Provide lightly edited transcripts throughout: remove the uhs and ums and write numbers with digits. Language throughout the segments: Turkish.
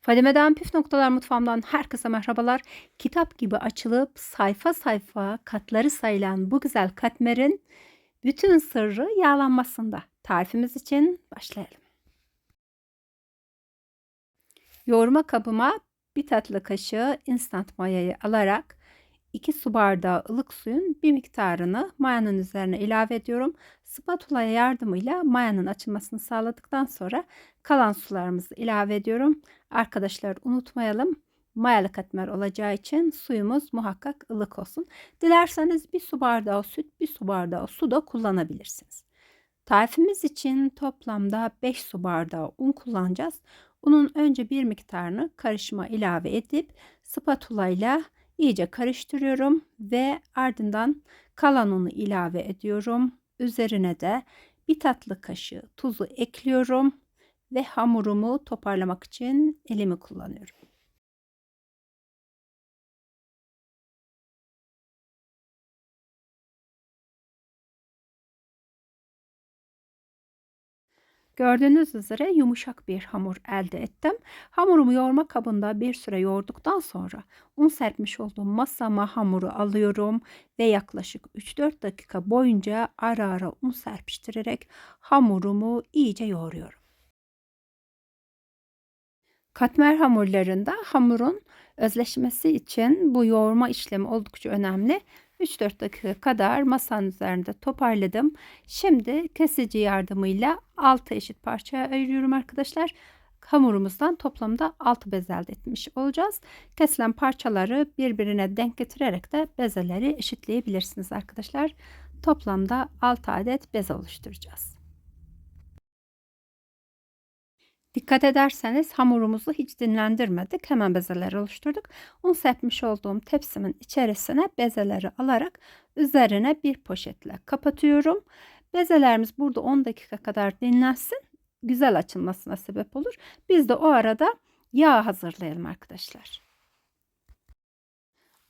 Fadime'den Püf Noktalar Mutfağımdan herkese merhabalar. Kitap gibi açılıp sayfa sayfa katları sayılan bu güzel katmerin bütün sırrı yağlanmasında. Tarifimiz için başlayalım. Yoğurma kabıma bir tatlı kaşığı instant mayayı alarak 2 su bardağı ılık suyun bir miktarını mayanın üzerine ilave ediyorum. Spatula yardımıyla mayanın açılmasını sağladıktan sonra kalan sularımızı ilave ediyorum. Arkadaşlar unutmayalım. Mayalı katmer olacağı için suyumuz muhakkak ılık olsun. Dilerseniz bir su bardağı süt, bir su bardağı su da kullanabilirsiniz. Tarifimiz için toplamda 5 su bardağı un kullanacağız. Unun önce bir miktarını karışıma ilave edip spatula ile iyice karıştırıyorum ve ardından kalan unu ilave ediyorum. Üzerine de bir tatlı kaşığı tuzu ekliyorum ve hamurumu toparlamak için elimi kullanıyorum. Gördüğünüz üzere yumuşak bir hamur elde ettim. Hamurumu yoğurma kabında bir süre yoğurduktan sonra un serpmiş olduğum masama hamuru alıyorum ve yaklaşık 3-4 dakika boyunca ara ara un serpiştirerek hamurumu iyice yoğuruyorum. Katmer hamurlarında hamurun özleşmesi için bu yoğurma işlemi oldukça önemli. 3-4 dakika kadar masanın üzerinde toparladım. Şimdi kesici yardımıyla 6 eşit parçaya ayırıyorum arkadaşlar. Hamurumuzdan toplamda 6 bez elde etmiş olacağız. Kesilen parçaları birbirine denk getirerek de bezeleri eşitleyebilirsiniz arkadaşlar. Toplamda 6 adet bez oluşturacağız. Dikkat ederseniz hamurumuzu hiç dinlendirmedik. Hemen bezeleri oluşturduk. Un serpmiş olduğum tepsimin içerisine bezeleri alarak üzerine bir poşetle kapatıyorum. Bezelerimiz burada 10 dakika kadar dinlensin. Güzel açılmasına sebep olur. Biz de o arada yağ hazırlayalım arkadaşlar.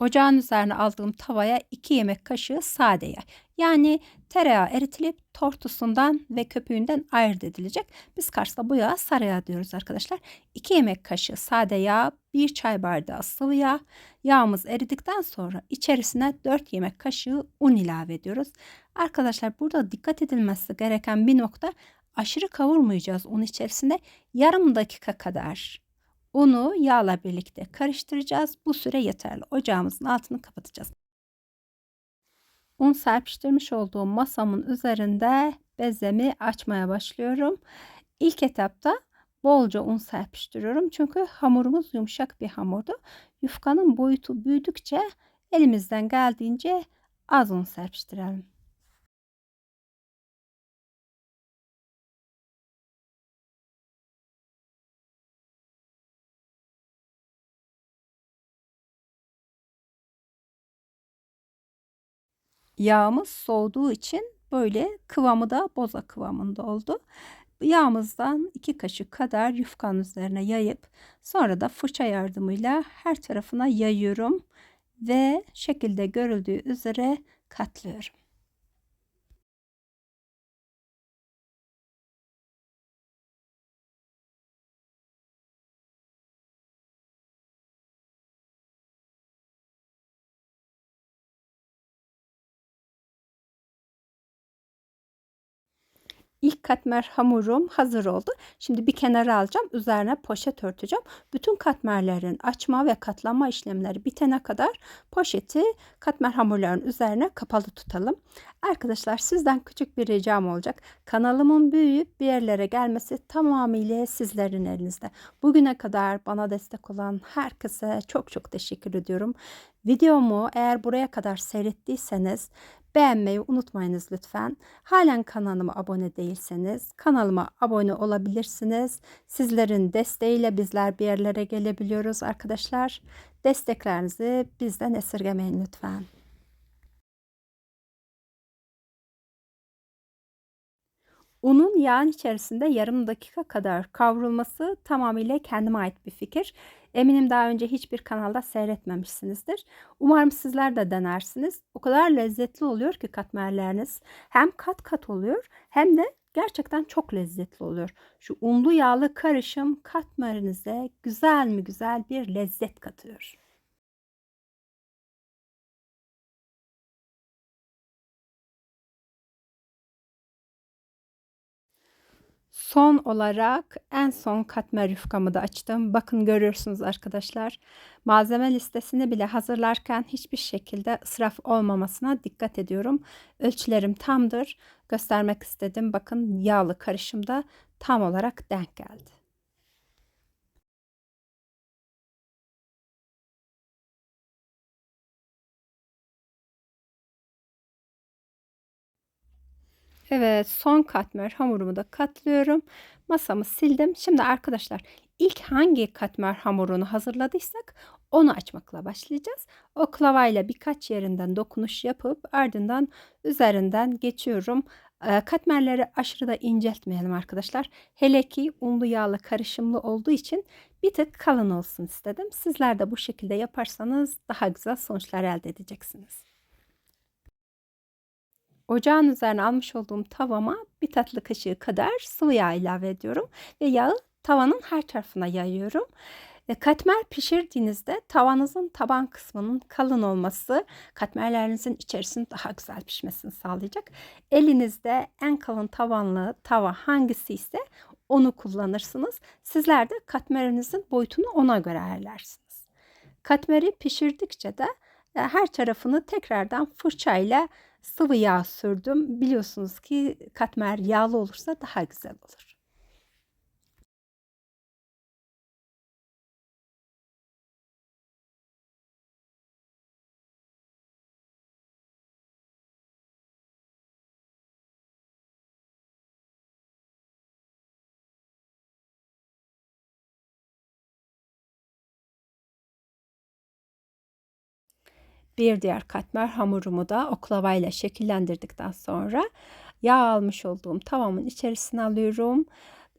Ocağın üzerine aldığım tavaya 2 yemek kaşığı sade yağ. Yani tereyağı eritilip tortusundan ve köpüğünden ayırt edilecek. Biz Kars'ta bu yağa sarı yağ diyoruz arkadaşlar. 2 yemek kaşığı sade yağ, 1 çay bardağı sıvı yağ. Yağımız eridikten sonra içerisine 4 yemek kaşığı un ilave ediyoruz. Arkadaşlar burada dikkat edilmesi gereken bir nokta, aşırı kavurmayacağız un içerisinde. Yarım dakika kadar unu yağla birlikte karıştıracağız. Bu süre yeterli. Ocağımızın altını kapatacağız. Un serpiştirmiş olduğum masamın üzerinde bezemi açmaya başlıyorum. İlk etapta bolca un serpiştiriyorum. Çünkü hamurumuz yumuşak bir hamurdu. Yufkanın boyutu büyüdükçe elimizden geldiğince az un serpiştirelim. Yağımız soğuduğu için böyle kıvamı da boza kıvamında oldu. Yağımızdan 2 kaşık kadar yufkanın üzerine yayıp sonra da fırça yardımıyla her tarafına yayıyorum ve şekilde görüldüğü üzere katlıyorum. İlk katmer hamurum hazır oldu. Şimdi bir kenara alacağım. Üzerine poşet örteceğim. Bütün katmerlerin açma ve katlanma işlemleri bitene kadar poşeti katmer hamurların üzerine kapalı tutalım. Arkadaşlar sizden küçük bir ricam olacak. Kanalımın büyüyüp bir yerlere gelmesi tamamıyla sizlerin elinizde. Bugüne kadar bana destek olan herkese çok çok teşekkür ediyorum. Videomu eğer buraya kadar seyrettiyseniz beğenmeyi unutmayınız lütfen. Halen kanalıma abone değilseniz kanalıma abone olabilirsiniz. Sizlerin desteğiyle bizler bir yerlere gelebiliyoruz arkadaşlar. Desteklerinizi bizden esirgemeyin lütfen. Unun yağın içerisinde yarım dakika kadar kavrulması tamamıyla kendime ait bir fikir. Eminim daha önce hiçbir kanalda seyretmemişsinizdir. Umarım sizler de denersiniz. O kadar lezzetli oluyor ki katmerleriniz. Hem kat kat oluyor hem de gerçekten çok lezzetli oluyor. Şu unlu yağlı karışım katmerinize güzel mi güzel bir lezzet katıyor. Son olarak en son katmer yufkamı da açtım. Bakın görüyorsunuz arkadaşlar. Malzeme listesini bile hazırlarken hiçbir şekilde israf olmamasına dikkat ediyorum. Ölçülerim tamdır. Göstermek istedim. Bakın yağlı karışım da tam olarak denk geldi. Evet, son katmer hamurumu da katlıyorum. Masamı sildim. Şimdi arkadaşlar ilk hangi katmer hamurunu hazırladıysak onu açmakla başlayacağız. Oklavayla birkaç yerinden dokunuş yapıp ardından üzerinden geçiyorum. Katmerleri aşırı da inceltmeyelim arkadaşlar. Hele ki unlu yağlı karışımlı olduğu için bir tık kalın olsun istedim. Sizler de bu şekilde yaparsanız daha güzel sonuçlar elde edeceksiniz. Ocağın üzerine almış olduğum tavama bir tatlı kaşığı kadar sıvı yağ ilave ediyorum ve yağı tavanın her tarafına yayıyorum. Katmer pişirdiğinizde tavanızın taban kısmının kalın olması katmerlerinizin içerisinin daha güzel pişmesini sağlayacak. Elinizde en kalın tavanlı tava hangisi ise onu kullanırsınız. Sizler de katmerinizin boyutunu ona göre ayarlarsınız. Katmeri pişirdikçe de her tarafını tekrardan fırçayla sıvı yağ sürdüm. Biliyorsunuz ki katmer yağlı olursa daha güzel olur. Bir diğer katmer hamurumu da oklavayla şekillendirdikten sonra yağ almış olduğum tavamın içerisine alıyorum.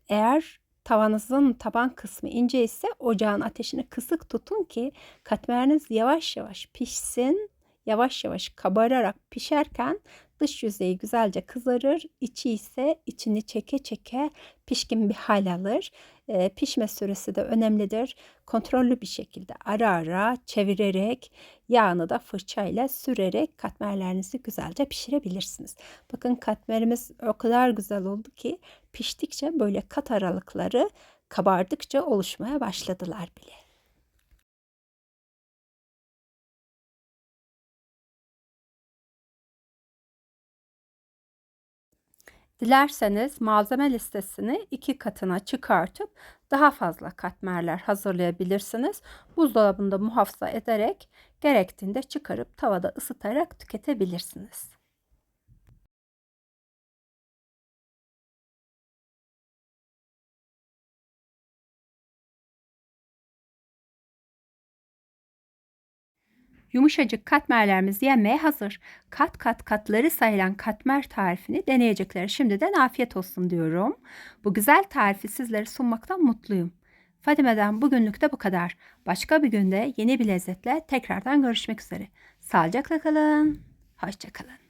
Eğer tavanızın taban kısmı ince ise ocağın ateşini kısık tutun ki katmeriniz yavaş yavaş pişsin. Yavaş yavaş kabararak pişerken dış yüzeyi güzelce kızarır. İçi ise içini çeke çeke pişkin bir hal alır. Pişme süresi de önemlidir. Kontrollü bir şekilde ara ara çevirerek yağını da fırçayla sürerek katmerlerinizi güzelce pişirebilirsiniz. Bakın katmerimiz o kadar güzel oldu ki piştikçe böyle kat aralıkları kabardıkça oluşmaya başladılar bile. Dilerseniz malzeme listesini 2 katına çıkartıp daha fazla katmerler hazırlayabilirsiniz. Buzdolabında muhafaza ederek gerektiğinde çıkarıp tavada ısıtarak tüketebilirsiniz. Yumuşacık katmerlerimiz yenmeye hazır. Kat kat katları sayılan katmer tarifini deneyeceklere şimdiden afiyet olsun diyorum. Bu güzel tarifi sizlere sunmaktan mutluyum. Fadime'den bugünlük de bu kadar. Başka bir günde yeni bir lezzetle tekrardan görüşmek üzere. Sağlıcakla kalın. Hoşça kalın.